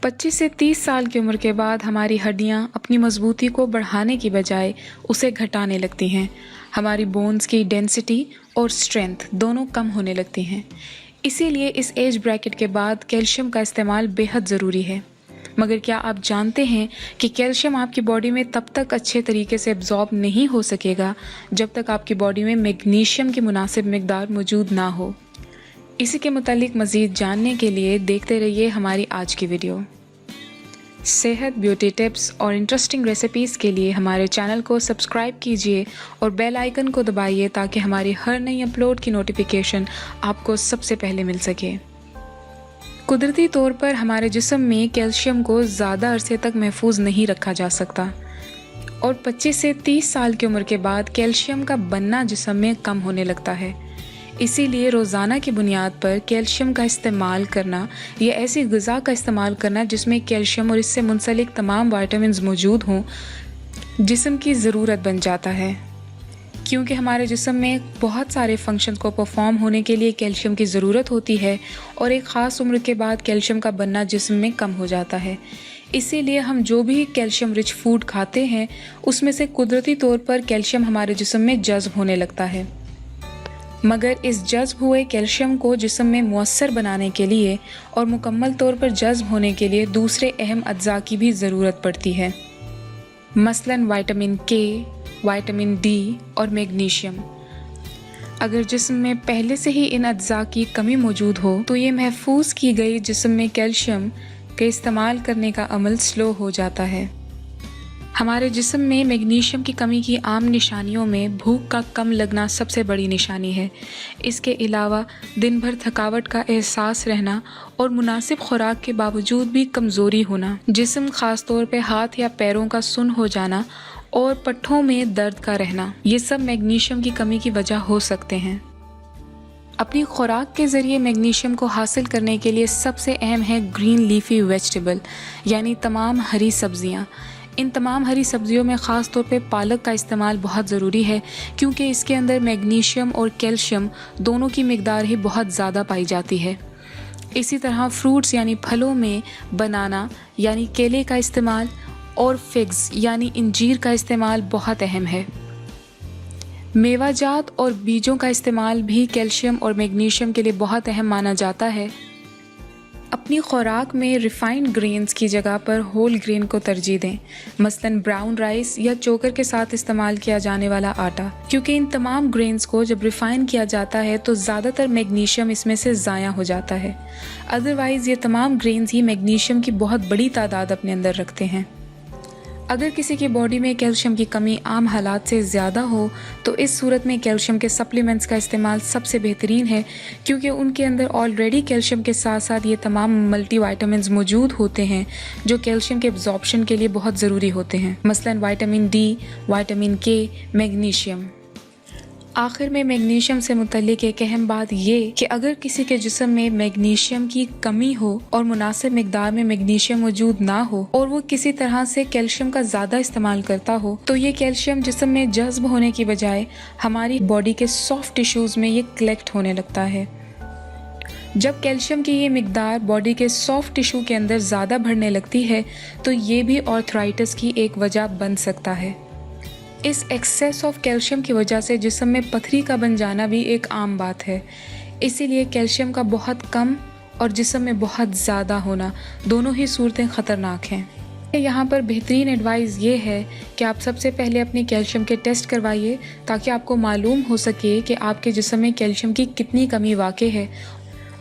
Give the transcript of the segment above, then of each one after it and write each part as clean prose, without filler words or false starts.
25 से 30 साल की उम्र के बाद हमारी हड्डियां अपनी मजबूती को बढ़ाने की बजाय उसे घटाने लगती हैं। हमारी बोन्स की डेंसिटी और स्ट्रेंथ दोनों कम होने लगती हैं। इसीलिए इस एज ब्रैकेट के बाद कैल्शियम का इस्तेमाल बेहद ज़रूरी है। मगर क्या आप जानते हैं कि कैल्शियम आपकी बॉडी में तब तक अच्छे तरीके से एब्जॉर्ब नहीं हो सकेगा जब तक आपकी बॉडी में मैग्नीशियम की मुनासिब मिकदार मौजूद ना हो। इसी के मुतालिक मज़ीद जानने के लिए देखते रहिए हमारी आज की वीडियो। सेहत, ब्यूटी टिप्स और इंटरेस्टिंग रेसिपीज़ के लिए हमारे चैनल को सब्सक्राइब कीजिए और बेल आइकन को दबाइए ताकि हमारी हर नई अपलोड की नोटिफिकेशन आपको सबसे पहले मिल सके। कुदरती तौर पर हमारे जिस्म में कैल्शियम को ज़्यादा अरसे तक महफूज नहीं रखा जा सकता और 25 से 30 साल की उम्र के बाद कैल्शियम का बनना जिस्म में कम होने लगता है। इसीलिए रोज़ाना की बुनियाद पर कैल्शियम का इस्तेमाल करना या ऐसी ग़िज़ा का इस्तेमाल करना जिसमें कैल्शियम और इससे मुंसलिक तमाम विटामिन्स मौजूद हों, जिस्म की ज़रूरत बन जाता है। क्योंकि हमारे जिस्म में बहुत सारे फंक्शन को परफॉर्म होने के लिए कैल्शियम की ज़रूरत होती है और एक ख़ास उम्र के बाद कैल्शियम का बनना जिस्म में कम हो जाता है। इसीलिए हम जो भी कैल्शियम रिच फूड खाते हैं उसमें से कुदरती तौर पर कैल्शियम हमारे जिस्म में जज़्ब होने लगता है। मगर इस जज़्ब हुए कैल्शियम को जिस्म में मुअस्सर बनाने के लिए और मुकम्मल तौर पर जज़्ब होने के लिए दूसरे अहम अज्जा की भी ज़रूरत पड़ती है, मसलन विटामिन के, विटामिन डी और मैग्नीशियम। अगर जिस्म में पहले से ही इन अज्जा की कमी मौजूद हो तो ये महफूज की गई जिस्म में कैल्शियम के इस्तेमाल करने का अमल स्लो हो जाता है। हमारे जिस्म में मैग्नीशियम की कमी की आम निशानियों में भूख का कम लगना सबसे बड़ी निशानी है। इसके अलावा दिन भर थकावट का एहसास रहना और मुनासिब खुराक के बावजूद भी कमज़ोरी होना, जिस्म ख़ास तौर पे हाथ या पैरों का सुन्न हो जाना और पट्ठों में दर्द का रहना, ये सब मैग्नीशियम की कमी की वजह हो सकते हैं। अपनी खुराक के ज़रिए मैग्नीशियम को हासिल करने के लिए सबसे अहम है ग्रीन लीफी वेजिटेबल, यानी तमाम हरी सब्ज़ियाँ। इन तमाम हरी सब्जियों में ख़ास तौर पे पालक का इस्तेमाल बहुत ज़रूरी है क्योंकि इसके अंदर मैग्नीशियम और कैल्शियम दोनों की मिकदार ही बहुत ज़्यादा पाई जाती है। इसी तरह फ्रूट्स यानी फलों में बनाना यानी केले का इस्तेमाल और फिग्स यानी इंजीर का इस्तेमाल बहुत अहम है। मेवाजात और बीजों का इस्तेमाल भी कैल्शियम और मैग्नीशियम के लिए बहुत अहम माना जाता है। अपनी खुराक में रिफ़ाइंड ग्रेन्स की जगह पर होल ग्रेन को तरजीह दें, मसलन ब्राउन राइस या चोकर के साथ इस्तेमाल किया जाने वाला आटा, क्योंकि इन तमाम ग्रेन्स को जब रिफ़ाइन किया जाता है तो ज़्यादातर मैग्नीशियम इसमें से ज़ाया हो जाता है। अदरवाइज़ ये तमाम ग्रेन्स ही मैग्नीशियम की बहुत बड़ी तादाद अपने अंदर रखते हैं। अगर किसी की बॉडी में कैल्शियम की कमी आम हालात से ज़्यादा हो तो इस सूरत में कैल्शियम के सप्लीमेंट्स का इस्तेमाल सबसे बेहतरीन है क्योंकि उनके अंदर ऑलरेडी कैल्शियम के साथ साथ ये तमाम मल्टी विटामिन्स मौजूद होते हैं जो कैल्शियम के एब्जॉर्प्शन के लिए बहुत ज़रूरी होते हैं, मसलन विटामिन डी, विटामिन के, मैग्नीशियम। आखिर में मैग्नीशियम से मुतल्लिक एक अहम बात ये कि अगर किसी के जिस्म में मैग्नीशियम की कमी हो और मुनासिब मिकदार में मैग्नीशियम मौजूद ना हो और वो किसी तरह से कैल्शियम का ज़्यादा इस्तेमाल करता हो तो ये कैल्शियम जिस्म में जज़्ब होने की बजाय हमारी बॉडी के सॉफ्ट टिश्यूज़ में ये कलेक्ट होने लगता है। जब कैल्शियम की ये मिकदार बॉडी के सॉफ्ट टिश्यू के अंदर ज़्यादा बढ़ने लगती है तो ये भी आर्थराइटिस की एक वजह बन सकता है। इस एक्सेस ऑफ कैल्शियम की वजह से जिस्म में पथरी का बन जाना भी एक आम बात है। इसीलिए कैल्शियम का बहुत कम और जिस्म में बहुत ज़्यादा होना दोनों ही सूरतें ख़तरनाक हैं। यहाँ पर बेहतरीन एडवाइस ये है कि आप सबसे पहले अपने कैल्शियम के टेस्ट करवाइए ताकि आपको मालूम हो सके कि आपके जिस्म में कैल्शियम की कितनी कमी वाक़ई है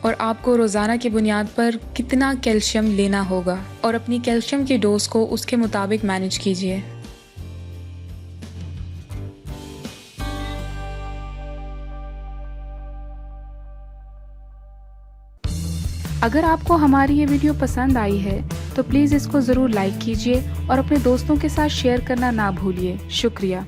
और आपको रोज़ाना की बुनियाद पर कितना कैल्शियम लेना होगा और अपनी कैल्शियम की डोज को उसके मुताबिक मैनेज कीजिए। अगर आपको हमारी ये वीडियो पसंद आई है तो प्लीज़ इसको ज़रूर लाइक कीजिए और अपने दोस्तों के साथ शेयर करना ना भूलिए। शुक्रिया।